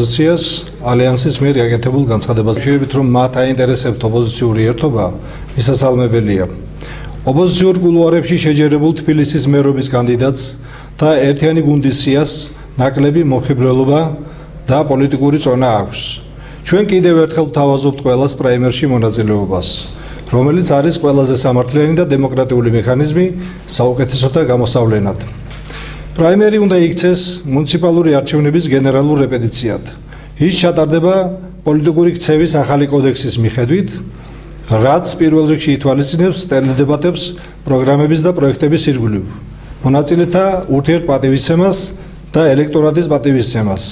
ოპოზიციას ალიანსის მიერ გაკეთებულ განცხადებას შევებით, რომ მათ აინტერესებთ ოპოზიციური ერთობა, მისასალმებელია. ოპოზიციურ კულუარებში შეჯერებულ თბილისის მერობის კანდიდატს და ერთიანი გუნდის სიას ნაკლები მოხიბლელობა და პოლიტიკური წონა აქვს. ჩვენ კიდევ ერთხელ ვთავაზობთ ყველას პრაიმერში მონაწილეობას, რომელიც არის ყველაზე სამართლიანი და დემოკრატიული მექანიზმი საუკეთესოთა გამოსავლენად. პრაიმერი უნდა იქცეს მუნიციპალური არჩევნების გენერალურ რეპეტიციად. ის ჩატარდება პოლიტიკური ქცევის ახალი კოდექსის მიხედვით, რაც პირველ რიგში ითვალისწინებს ტელედებატებს, პროგრამების და პროექტების ირგვლივ, მონაწილეთა ურთიერთპატივისცემას და ელექტორატის პატივისცემას,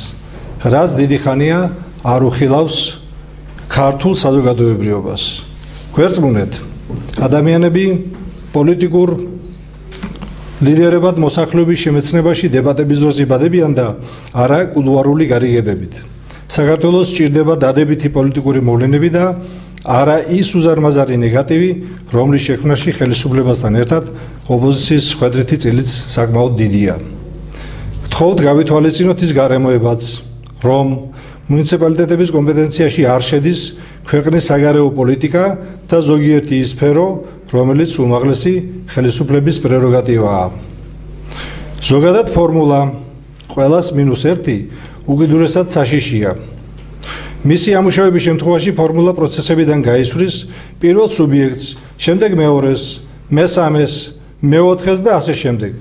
რაც დიდი ხანია არ უხილავს ქართულ საზოგადოებრიობას. გვერწმუნეთ, ადამიანები პოლიტიკურ ლიდერებად მოსახლეობის შემეცნებაში დებატების დროს იბადებიან და არა კულუარული გარიგებებით. საქართველოს სჭირდება დადებითი პოლიტიკური მოვლენები და არა ის უზარმაზარი ნეგატივი, რომლის შექმნაში ხელისუფლებასთან ერთად ოპოზიციის ხვედრითი წილიც საკმაოდ დიდია. გთხოვთ გავითვალისწინოთ ის გარემოებაც, რომ მუნიციპალიტეტების კომპეტენციაში არ შედის ქვეყნის საგარეო პოლიტიკა და ზოგიერთი ის სფერო, რომელიც უმაღლესი ხელისუფლების პრეროგატივაა. ზოგადად ფორმულა ყველას -1 უკიდურესად საშიშია. მისი ამუშავების შემთხვევაში ფორმულა პროცესებიდან გაისვრის პირველ სუბიექტს, შემდეგ მეორეს, მესამეს, მეოთხეს და ასე შემდეგ.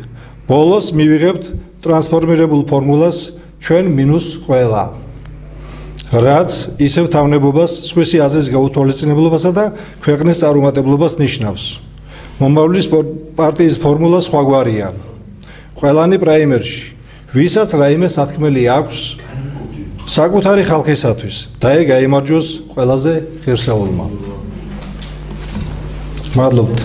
ბოლოს მივიღებთ ტრანსფორმირებულ ფორმულას ჩვენ -ყველა. რაც ისევ თავნებობას, სხვისი აზრის გაუთვალისწინებლობასა და ქვეყნის წარუმატებლობას ნიშნავს. მომავლის პარტიის ფორმულა სხვაგვარია. ყველანი პრაიმერში, ვისაც რაიმე სათქმელი აქვს საკუთარი ხალხისათვის და ეგ გაიმარჯვოს ყველაზე ღირსეულმა. მადლობთ.